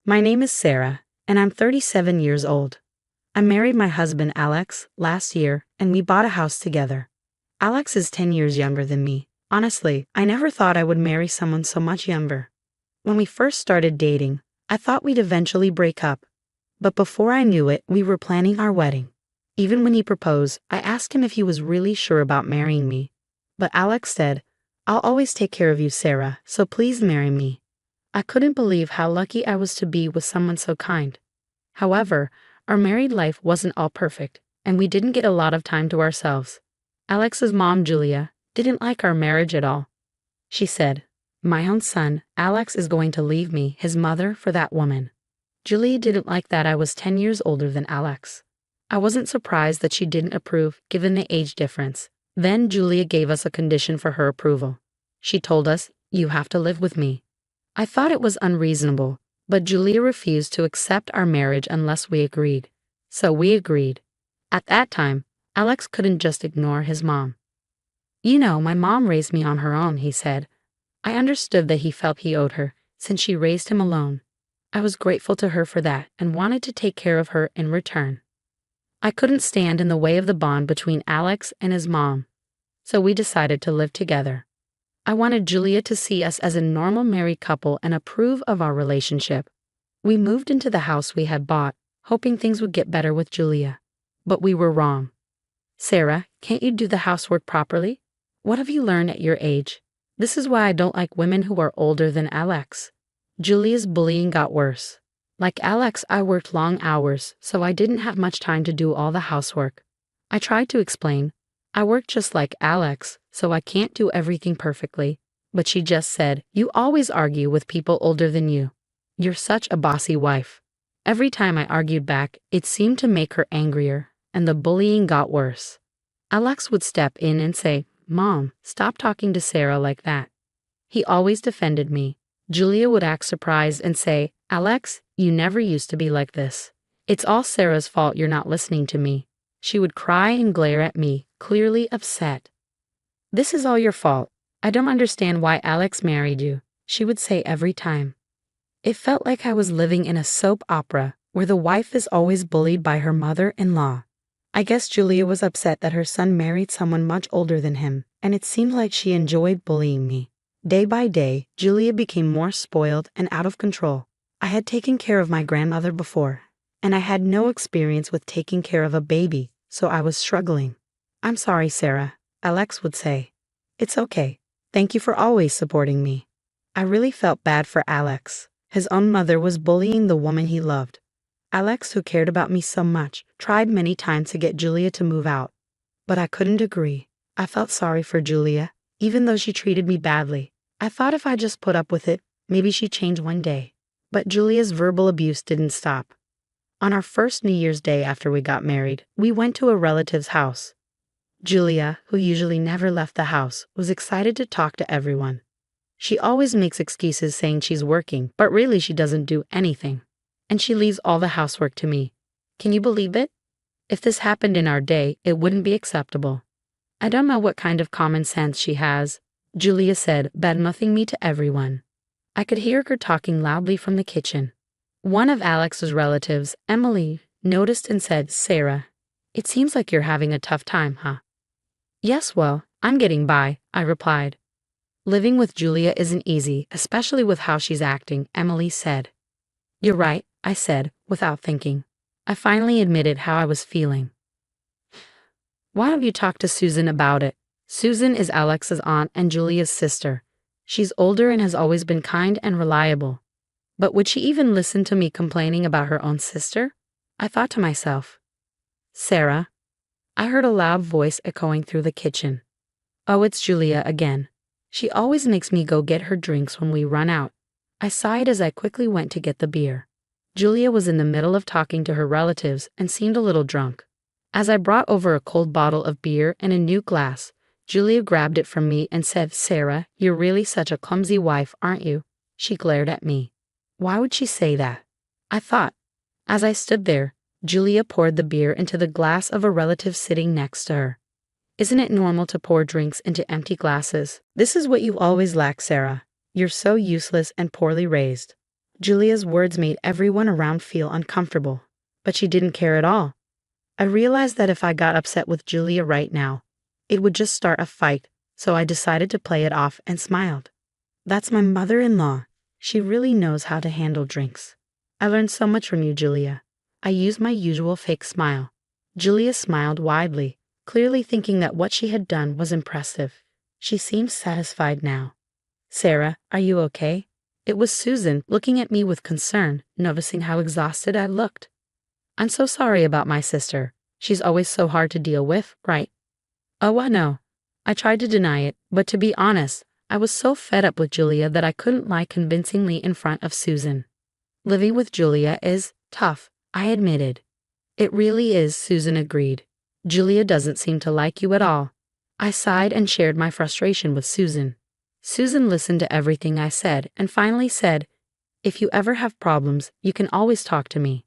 My name is Sarah, and I'm 37 years old. I married my husband Alex last year, and we bought a house together. Alex is 10 years younger than me. Honestly, I never thought I would marry someone so much younger. When we first started dating, I thought we'd eventually break up. But before I knew it, we were planning our wedding. Even when he proposed, I asked him if he was really sure about marrying me. But Alex said, "I'll always take care of you, Sarah, so please marry me." I couldn't believe how lucky I was to be with someone so kind. However, our married life wasn't all perfect, and we didn't get a lot of time to ourselves. Alex's mom, Julia, didn't like our marriage at all. She said, "My own son, Alex, is going to leave me, his mother, for that woman." Julia didn't like that I was 10 years older than Alex. I wasn't surprised that she didn't approve, given the age difference. Then Julia gave us a condition for her approval. She told us, "You have to live with me." I thought it was unreasonable, but Julia refused to accept our marriage unless we agreed. So we agreed. At that time, Alex couldn't just ignore his mom. "You know, my mom raised me on her own," he said. I understood that he felt he owed her, since she raised him alone. I was grateful to her for that and wanted to take care of her in return. I couldn't stand in the way of the bond between Alex and his mom, so we decided to live together. I wanted Julia to see us as a normal married couple and approve of our relationship. We moved into the house we had bought, hoping things would get better with Julia. But we were wrong. "Sarah, can't you do the housework properly? What have you learned at your age? This is why I don't like women who are older than Alex." Julia's bullying got worse. Like Alex, I worked long hours, so I didn't have much time to do all the housework. I tried to explain, "I work just like Alex, so I can't do everything perfectly." But she just said, "You always argue with people older than you. You're such a bossy wife." Every time I argued back, it seemed to make her angrier, and the bullying got worse. Alex would step in and say, "Mom, stop talking to Sarah like that." He always defended me. Julia would act surprised and say, "Alex, you never used to be like this. It's all Sarah's fault you're not listening to me." She would cry and glare at me, clearly upset. "This is all your fault. I don't understand why Alex married you," she would say every time. It felt like I was living in a soap opera where the wife is always bullied by her mother-in-law. I guess Julia was upset that her son married someone much older than him, and it seemed like she enjoyed bullying me. Day by day, Julia became more spoiled and out of control. I had taken care of my grandmother before, and I had no experience with taking care of a baby, so I was struggling. "I'm sorry, Sarah," Alex would say. "It's okay. Thank you for always supporting me." I really felt bad for Alex. His own mother was bullying the woman he loved. Alex, who cared about me so much, tried many times to get Julia to move out. But I couldn't agree. I felt sorry for Julia, even though she treated me badly. I thought if I just put up with it, maybe she'd change one day. But Julia's verbal abuse didn't stop. On our first New Year's Day after we got married, we went to a relative's house. Julia, who usually never left the house, was excited to talk to everyone. She always makes excuses saying she's working, but really she doesn't do anything. And she leaves all the housework to me. Can you believe it? If this happened in our day, it wouldn't be acceptable. I don't know what kind of common sense she has, Julia said, bad-mouthing me to everyone. I could hear her talking loudly from the kitchen. One of Alex's relatives, Emily, noticed and said, "Sarah, it seems like you're having a tough time, huh?" "Yes, well, I'm getting by," I replied. "Living with Julia isn't easy, especially with how she's acting," Emily said. "You're right," I said, without thinking. I finally admitted how I was feeling. "Why don't you talk to Susan about it?" Susan is Alex's aunt and Julia's sister. She's older and has always been kind and reliable. But would she even listen to me complaining about her own sister? I thought to myself. "Sarah." I heard a loud voice echoing through the kitchen. Oh, it's Julia again. She always makes me go get her drinks when we run out. I sighed as I quickly went to get the beer. Julia was in the middle of talking to her relatives and seemed a little drunk. As I brought over a cold bottle of beer and a new glass, Julia grabbed it from me and said, "Sarah, you're really such a clumsy wife, aren't you?" She glared at me. Why would she say that? I thought. As I stood there, Julia poured the beer into the glass of a relative sitting next to her. "Isn't it normal to pour drinks into empty glasses? This is what you always lack, Sarah. You're so useless and poorly raised." Julia's words made everyone around feel uncomfortable, but she didn't care at all. I realized that if I got upset with Julia right now, it would just start a fight, so I decided to play it off and smiled. That's my mother-in-law. She really knows how to handle drinks. I learned so much from you, Julia. I used my usual fake smile. Julia smiled widely, clearly thinking that what she had done was impressive. She seemed satisfied now. Sarah, are you okay? It was Susan, looking at me with concern, noticing how exhausted I looked. I'm so sorry about my sister. She's always so hard to deal with, right? Oh, I know. I tried to deny it, but to be honest, I was so fed up with Julia that I couldn't lie convincingly in front of Susan. Living with Julia is tough, I admitted. It really is, Susan agreed. Julia doesn't seem to like you at all. I sighed and shared my frustration with Susan. Susan listened to everything I said and finally said, "If you ever have problems, you can always talk to me."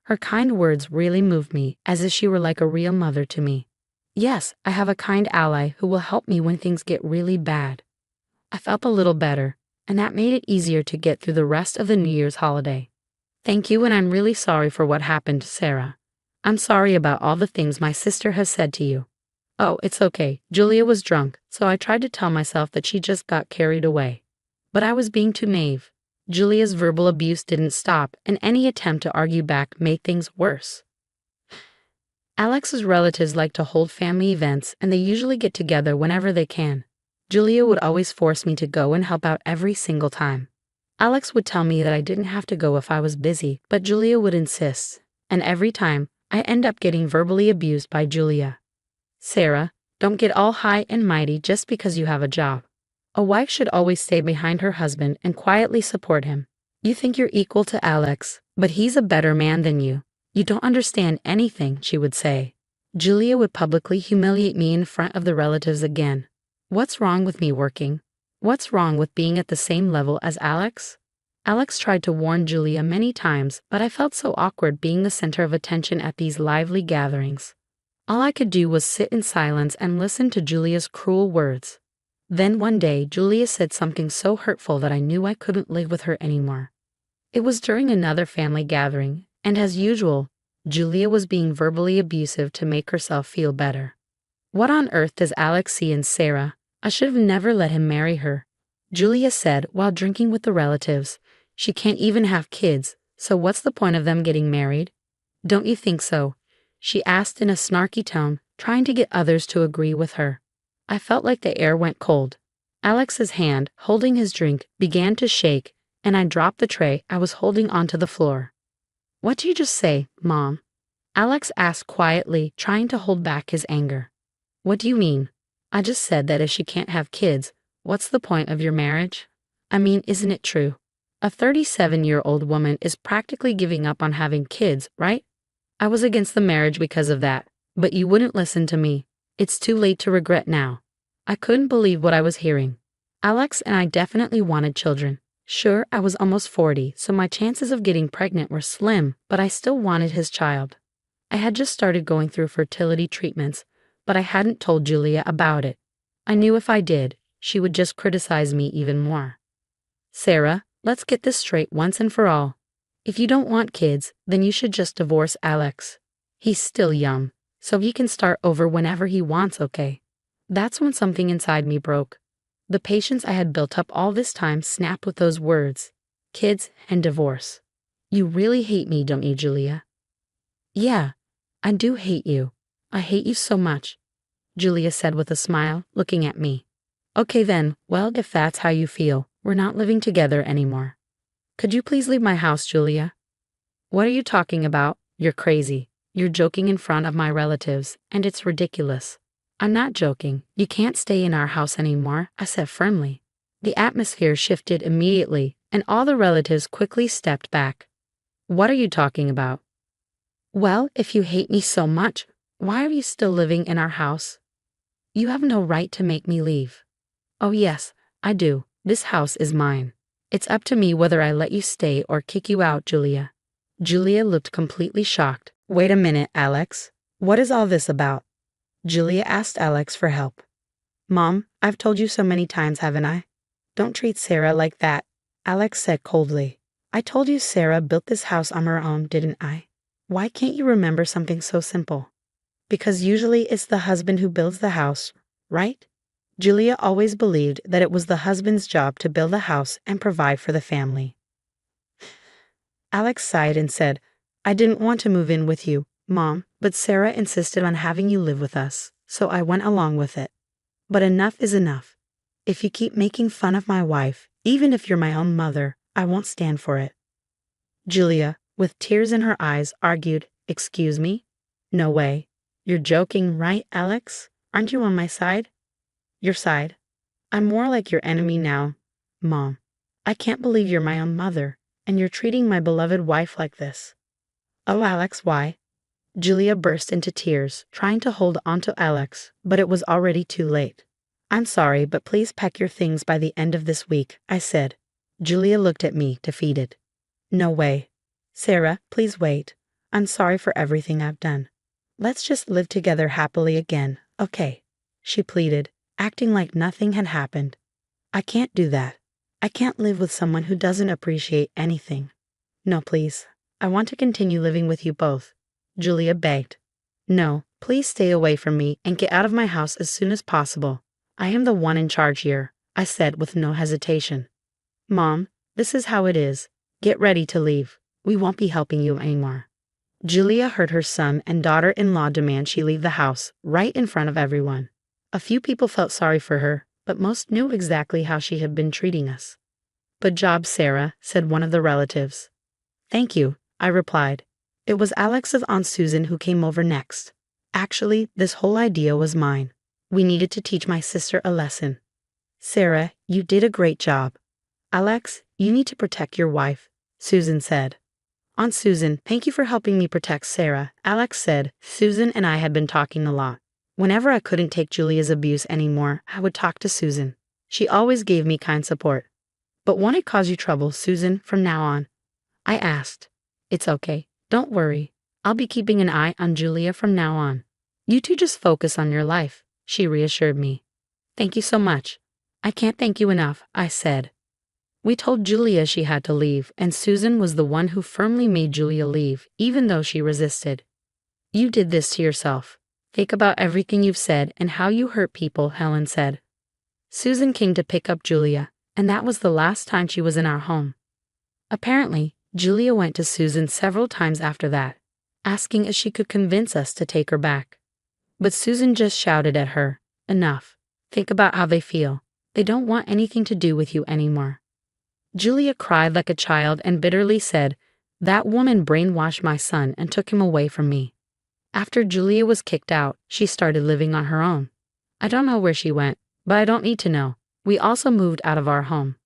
Her kind words really moved me, as if she were like a real mother to me. Yes, I have a kind ally who will help me when things get really bad. I felt a little better, and that made it easier to get through the rest of the New Year's holiday. Thank you, and I'm really sorry for what happened, Sarah. I'm sorry about all the things my sister has said to you. Oh, it's okay. Julia was drunk, so I tried to tell myself that she just got carried away. But I was being too naive. Julia's verbal abuse didn't stop, and any attempt to argue back made things worse. Alex's relatives like to hold family events, and they usually get together whenever they can. Julia would always force me to go and help out every single time. Alex would tell me that I didn't have to go if I was busy, but Julia would insist, and every time, I end up getting verbally abused by Julia. Sarah, don't get all high and mighty just because you have a job. A wife should always stay behind her husband and quietly support him. You think you're equal to Alex, but he's a better man than you. You don't understand anything, she would say. Julia would publicly humiliate me in front of the relatives again. What's wrong with me working? What's wrong with being at the same level as Alex? Alex tried to warn Julia many times, but I felt so awkward being the center of attention at these lively gatherings. All I could do was sit in silence and listen to Julia's cruel words. Then one day, Julia said something so hurtful that I knew I couldn't live with her anymore. It was during another family gathering, and as usual, Julia was being verbally abusive to make herself feel better. What on earth does Alex see in Sarah? I should have never let him marry her. Julia said while drinking with the relatives. She can't even have kids, so what's the point of them getting married? Don't you think so? She asked in a snarky tone, trying to get others to agree with her. I felt like the air went cold. Alex's hand, holding his drink, began to shake, and I dropped the tray I was holding onto the floor. What did you just say, Mom? Alex asked quietly, trying to hold back his anger. What do you mean? I just said that if she can't have kids, what's the point of your marriage? I mean, isn't it true? A 37-year-old woman is practically giving up on having kids, right? I was against the marriage because of that, but you wouldn't listen to me. It's too late to regret now. I couldn't believe what I was hearing. Alex and I definitely wanted children. Sure, I was almost 40, so my chances of getting pregnant were slim, but I still wanted his child. I had just started going through fertility treatments, but I hadn't told Julia about it. I knew if I did, she would just criticize me even more. Sarah, let's get this straight once and for all. If you don't want kids, then you should just divorce Alex. He's still young, so he can start over whenever he wants, okay? That's when something inside me broke. The patience I had built up all this time snapped with those words. Kids and divorce. You really hate me, don't you, Julia? Yeah, I do hate you. I hate you so much, Julia said with a smile, looking at me. Okay then, well, if that's how you feel, we're not living together anymore. Could you please leave my house, Julia? What are you talking about? You're crazy. You're joking in front of my relatives, and it's ridiculous. I'm not joking. You can't stay in our house anymore, I said firmly. The atmosphere shifted immediately, and all the relatives quickly stepped back. What are you talking about? Well, if you hate me so much, why are you still living in our house? You have no right to make me leave. Oh yes, I do. This house is mine. It's up to me whether I let you stay or kick you out, Julia. Julia looked completely shocked. Wait a minute, Alex. What is all this about? Julia asked Alex for help. Mom, I've told you so many times, haven't I? Don't treat Sarah like that, Alex said coldly. I told you Sarah built this house on her own, didn't I? Why can't you remember something so simple? Because usually it's the husband who builds the house, right? Julia always believed that it was the husband's job to build a house and provide for the family. Alex sighed and said, I didn't want to move in with you, Mom, but Sarah insisted on having you live with us, so I went along with it. But enough is enough. If you keep making fun of my wife, even if you're my own mother, I won't stand for it. Julia, with tears in her eyes, argued, Excuse me? No way. You're joking, right, Alex? Aren't you on my side? Your side? I'm more like your enemy now, Mom. I can't believe you're my own mother, and you're treating my beloved wife like this. Oh, Alex, why? Julia burst into tears, trying to hold on to Alex, but it was already too late. I'm sorry, but please pack your things by the end of this week, I said. Julia looked at me, defeated. No way. Sarah, please wait. I'm sorry for everything I've done. Let's just live together happily again, okay? She pleaded, acting like nothing had happened. I can't do that. I can't live with someone who doesn't appreciate anything. No, please. I want to continue living with you both. Julia begged. No, please stay away from me and get out of my house as soon as possible. I am the one in charge here, I said with no hesitation. Mom, this is how it is. Get ready to leave. We won't be helping you anymore. Julia heard her son and daughter-in-law demand she leave the house, right in front of everyone. A few people felt sorry for her, but most knew exactly how she had been treating us. Good job, Sarah, said one of the relatives. Thank you, I replied. It was Alex's Aunt Susan who came over next. Actually, this whole idea was mine. We needed to teach my sister a lesson. Sarah, you did a great job. Alex, you need to protect your wife, Susan said. Aunt Susan, thank you for helping me protect Sarah, Alex said. Susan and I had been talking a lot. Whenever I couldn't take Julia's abuse anymore, I would talk to Susan. She always gave me kind support. But won't it cause you trouble, Susan, from now on? I asked. It's okay. Don't worry. I'll be keeping an eye on Julia from now on. You two just focus on your life, she reassured me. Thank you so much. I can't thank you enough, I said. We told Julia she had to leave, and Susan was the one who firmly made Julia leave, even though she resisted. You did this to yourself. Think about everything you've said and how you hurt people, Helen said. Susan came to pick up Julia, and that was the last time she was in our home. Apparently, Julia went to Susan several times after that, asking if she could convince us to take her back. But Susan just shouted at her, Enough. Think about how they feel. They don't want anything to do with you anymore. Julia cried like a child and bitterly said, That woman brainwashed my son and took him away from me. After Julia was kicked out, she started living on her own. I don't know where she went, but I don't need to know. We also moved out of our home.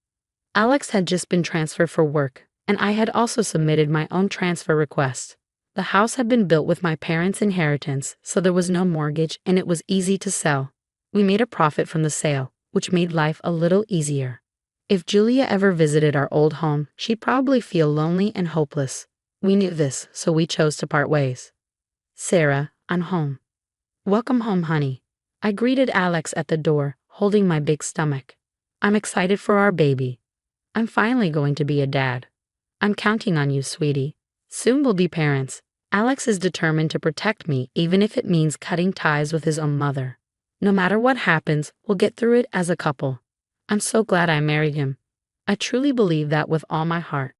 Alex had just been transferred for work, and I had also submitted my own transfer request. The house had been built with my parents' inheritance, so there was no mortgage and it was easy to sell. We made a profit from the sale, which made life a little easier. If Julia ever visited our old home, she'd probably feel lonely and hopeless. We knew this, so we chose to part ways. Sarah, I'm home. Welcome home, honey. I greeted Alex at the door, holding my big stomach. I'm excited for our baby. I'm finally going to be a dad. I'm counting on you, sweetie. Soon we'll be parents. Alex is determined to protect me, even if it means cutting ties with his own mother. No matter what happens, we'll get through it as a couple. I'm so glad I married him. I truly believe that with all my heart.